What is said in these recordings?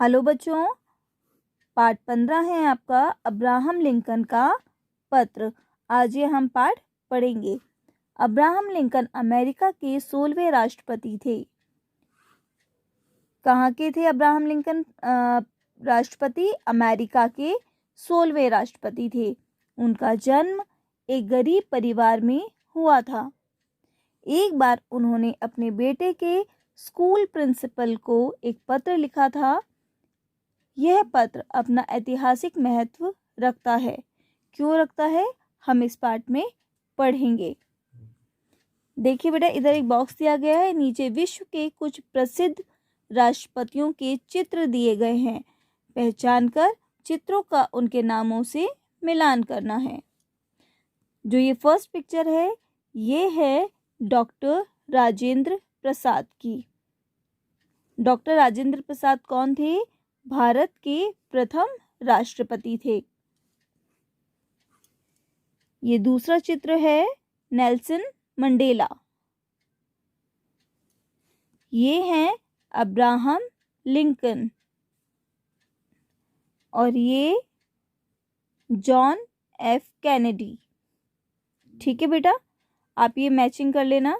Hello बच्चों, पाठ 15 है आपका अब्राहम लिंकन का पत्र। आज ये हम पाठ पढ़ेंगे। अब्राहम लिंकन अमेरिका के 16वें राष्ट्रपति थे। कहाँ के थे अब्राहम लिंकन राष्ट्रपति? अमेरिका के 16वें राष्ट्रपति थे। उनका जन्म एक गरीब परिवार में हुआ था। एक बार उन्होंने अपने बेटे के स्कूल प्रिंसिपल को एक पत्र लिखा था। यह पत्र अपना ऐतिहासिक महत्व रखता है। क्यों रखता है, हम इस पाठ में पढ़ेंगे। देखिए बेटा, इधर एक बॉक्स दिया गया है। नीचे विश्व के कुछ प्रसिद्ध राष्ट्रपतियों के चित्र दिए गए हैं। पहचान कर चित्रों का उनके नामों से मिलान करना है। जो ये फर्स्ट पिक्चर है, ये है डॉक्टर राजेंद्र प्रसाद की। डॉक्टर राजेंद्र प्रसाद कौन थे? भारत के प्रथम राष्ट्रपति थे। ये दूसरा चित्र है नेल्सन मंडेला। ये हैं अब्राहम लिंकन और ये जॉन एफ कैनेडी। ठीक है बेटा, आप ये मैचिंग कर लेना।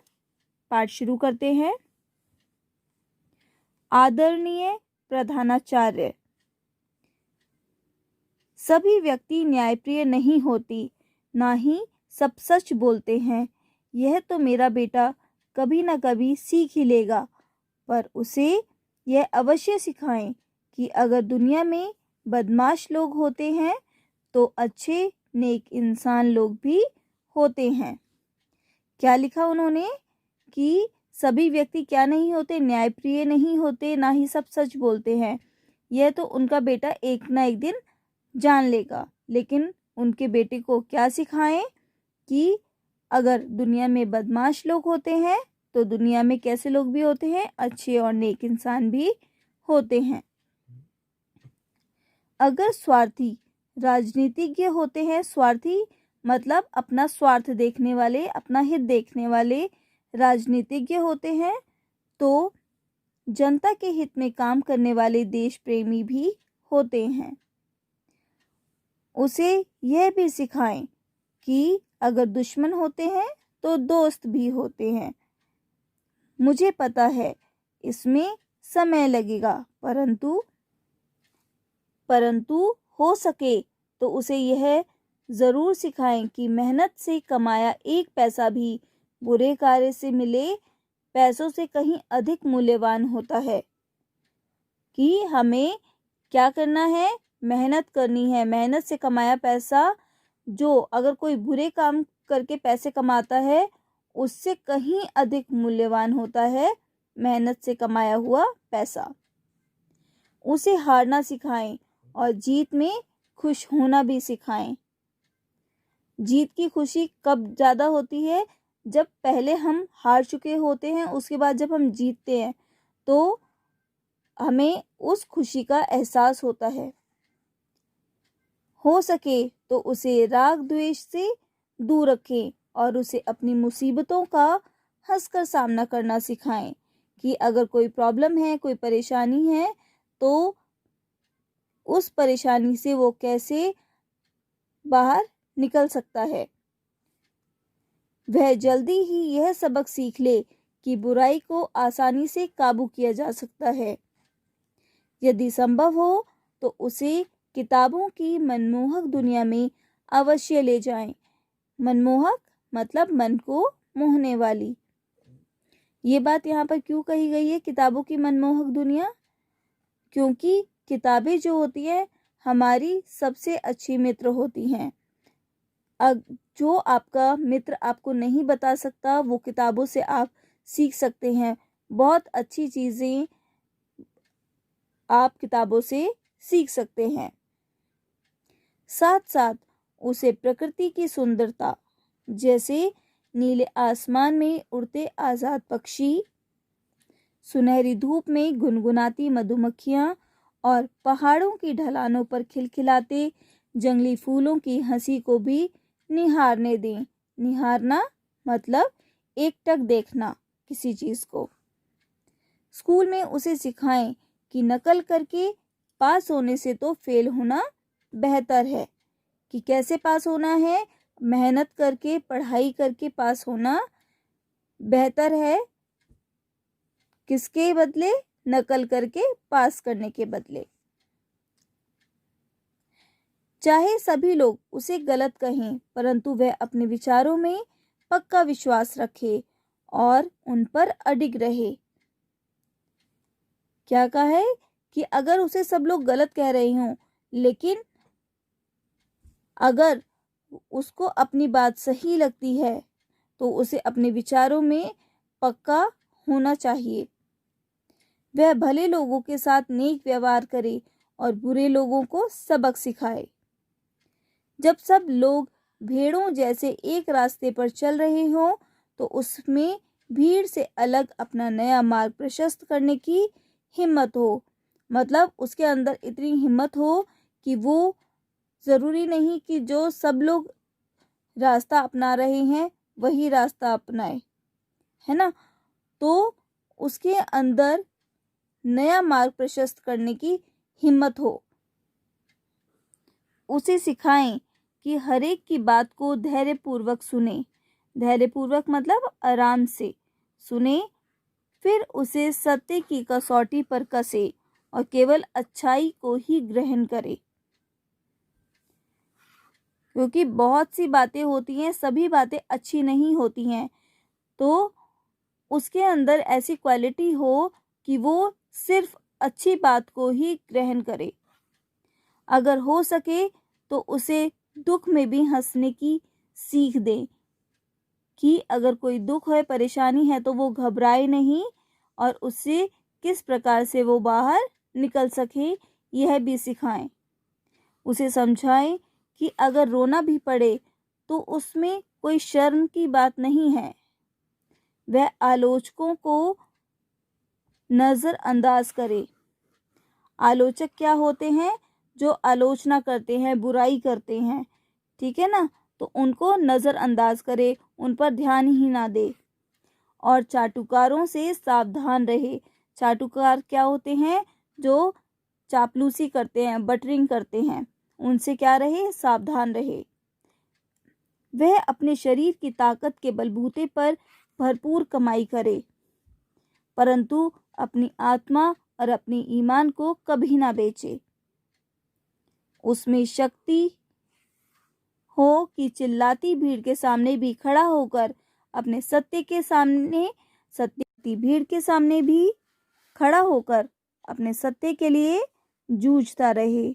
पाठ शुरू करते हैं। आदरणीय प्रधानाचार्य, सभी व्यक्ति न्यायप्रिय नहीं होती, ना ही सब सच बोलते हैं। यह तो मेरा बेटा कभी न कभी सीख ही लेगा, पर उसे यह अवश्य सिखाएं कि अगर दुनिया में बदमाश लोग होते हैं तो अच्छे नेक इंसान लोग भी होते हैं। क्या लिखा उन्होंने कि सभी व्यक्ति क्या नहीं होते? न्यायप्रिय नहीं होते, ना ही सब सच बोलते हैं। यह तो उनका बेटा एक ना एक दिन जान लेगा। लेकिन उनके बेटे को क्या सिखाएं कि अगर दुनिया में बदमाश लोग होते हैं तो दुनिया में कैसे लोग भी होते हैं? अच्छे और नेक इंसान भी होते हैं। अगर स्वार्थी राजनीतिज्ञ होते हैं, स्वार्थी मतलब अपना स्वार्थ देखने वाले, अपना हित देखने वाले राजनीतिज्ञ होते हैं, तो जनता के हित में काम करने वाले देश प्रेमी भी होते हैं। उसे यह भी सिखाएं कि अगर दुश्मन होते हैं तो दोस्त भी होते हैं। मुझे पता है इसमें समय लगेगा, परंतु हो सके तो उसे यह ज़रूर सिखाएं कि मेहनत से कमाया एक पैसा भी बुरे कार्य से मिले पैसों से कहीं अधिक मूल्यवान होता है। कि हमें क्या करना है? मेहनत करनी है। मेहनत से कमाया पैसा, जो अगर कोई बुरे काम करके पैसे कमाता है, उससे कहीं अधिक मूल्यवान होता है मेहनत से कमाया हुआ पैसा। उसे हारना सिखाएं और जीत में खुश होना भी सिखाएं। जीत की खुशी कब ज़्यादा होती है? जब पहले हम हार चुके होते हैं, उसके बाद जब हम जीतते हैं तो हमें उस खुशी का एहसास होता है। हो सके तो उसे राग द्वेष से दूर रखें और उसे अपनी मुसीबतों का हंसकर सामना करना सिखाएं। कि अगर कोई प्रॉब्लम है, कोई परेशानी है, तो उस परेशानी से वो कैसे बाहर निकल सकता है। वह जल्दी ही यह सबक सीख ले कि बुराई को आसानी से काबू किया जा सकता है। यदि संभव हो तो उसे किताबों की मनमोहक दुनिया में अवश्य ले जाएं। मनमोहक मतलब मन को मोहने वाली। ये बात यहाँ पर क्यों कही गई है, किताबों की मनमोहक दुनिया? क्योंकि किताबें जो होती है हमारी सबसे अच्छी मित्र होती हैं। जो आपका मित्र आपको नहीं बता सकता, वो किताबों से आप सीख सकते हैं। बहुत अच्छी चीज़ें आप किताबों से सीख सकते हैं। साथ साथ उसे प्रकृति की सुंदरता, जैसे नीले आसमान में उड़ते आज़ाद पक्षी, सुनहरी धूप में गुनगुनाती मधुमक्खियाँ और पहाड़ों की ढलानों पर खिलखिलाते जंगली फूलों की हंसी को भी निहारने दें। निहारना मतलब एकटक देखना किसी चीज़ को। स्कूल में उसे सिखाएं कि नकल करके पास होने से तो फेल होना बेहतर है। कि कैसे पास होना है? मेहनत करके, पढ़ाई करके पास होना बेहतर है किसके बदले? नकल करके पास करने के बदले। चाहे सभी लोग उसे गलत कहें, परंतु वह अपने विचारों में पक्का विश्वास रखे और उन पर अडिग रहे। क्या कहा है? कि अगर उसे सब लोग गलत कह रहे हों, लेकिन अगर उसको अपनी बात सही लगती है तो उसे अपने विचारों में पक्का होना चाहिए। वह भले लोगों के साथ नेक व्यवहार करे और बुरे लोगों को सबक सिखाए। जब सब लोग भेड़ों जैसे एक रास्ते पर चल रहे हों तो उसमें भीड़ से अलग अपना नया मार्ग प्रशस्त करने की हिम्मत हो। मतलब उसके अंदर इतनी हिम्मत हो कि वो ज़रूरी नहीं कि जो सब लोग रास्ता अपना रहे हैं वही रास्ता अपनाए, है ना। तो उसके अंदर नया मार्ग प्रशस्त करने की हिम्मत हो। उसे सिखाएं कि हर एक की बात को धैर्यपूर्वक सुने। धैर्यपूर्वक मतलब आराम से सुने, फिर उसे सत्य की कसौटी पर कसे और केवल अच्छाई को ही ग्रहण करे। क्योंकि बहुत सी बातें होती हैं, सभी बातें अच्छी नहीं होती हैं। तो उसके अंदर ऐसी क्वालिटी हो कि वो सिर्फ अच्छी बात को ही ग्रहण करे। अगर हो सके तो उसे दुख में भी हंसने की सीख दें कि अगर कोई दुख है, परेशानी है तो वो घबराए नहीं और उससे किस प्रकार से वो बाहर निकल सके यह भी सिखाएं। उसे समझाएं कि अगर रोना भी पड़े तो उसमें कोई शर्म की बात नहीं है। वह आलोचकों को नज़रअंदाज करे। आलोचक क्या होते हैं? जो आलोचना करते हैं, बुराई करते हैं, ठीक है ना। तो उनको नज़रअंदाज करे, उन पर ध्यान ही ना दे। और चाटुकारों से सावधान रहे। चाटुकार क्या होते हैं? जो चापलूसी करते हैं, बटरिंग करते हैं, उनसे क्या रहे? सावधान रहे। वह अपने शरीर की ताकत के बलबूते पर भरपूर कमाई करे, परंतु अपनी आत्मा और अपनी ईमान को कभी ना बेचे। उसमें शक्ति हो कि चिल्लाती भीड़ के सामने भी खड़ा होकर अपने सत्य के सामने, सत्य भीड़ के सामने भी खड़ा होकर अपने सत्य के लिए जूझता रहे।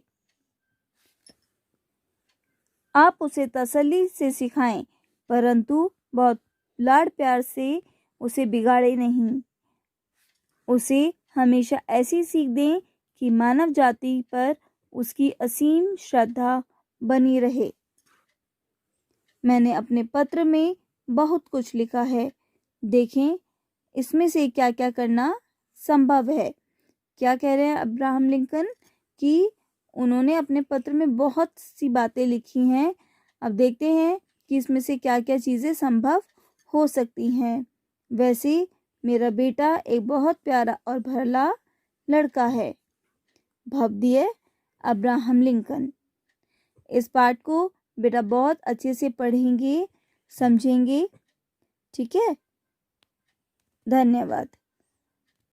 आप उसे तसल्ली से सिखाएं, परंतु बहुत लाड़ प्यार से उसे बिगाड़े नहीं। उसे हमेशा ऐसी सीख दें कि मानव जाति पर उसकी असीम श्रद्धा बनी रहे। मैंने अपने पत्र में बहुत कुछ लिखा है, देखें इसमें से क्या क्या करना संभव है। क्या कह रहे हैं अब्राहम लिंकन? कि उन्होंने अपने पत्र में बहुत सी बातें लिखी हैं। अब देखते हैं कि इसमें से क्या क्या चीज़ें संभव हो सकती हैं। वैसे मेरा बेटा एक बहुत प्यारा और भला लड़का है। भव्य अब्राहम लिंकन। इस पाठ को बेटा बहुत अच्छे से पढ़ेंगे, समझेंगे, ठीक है। धन्यवाद।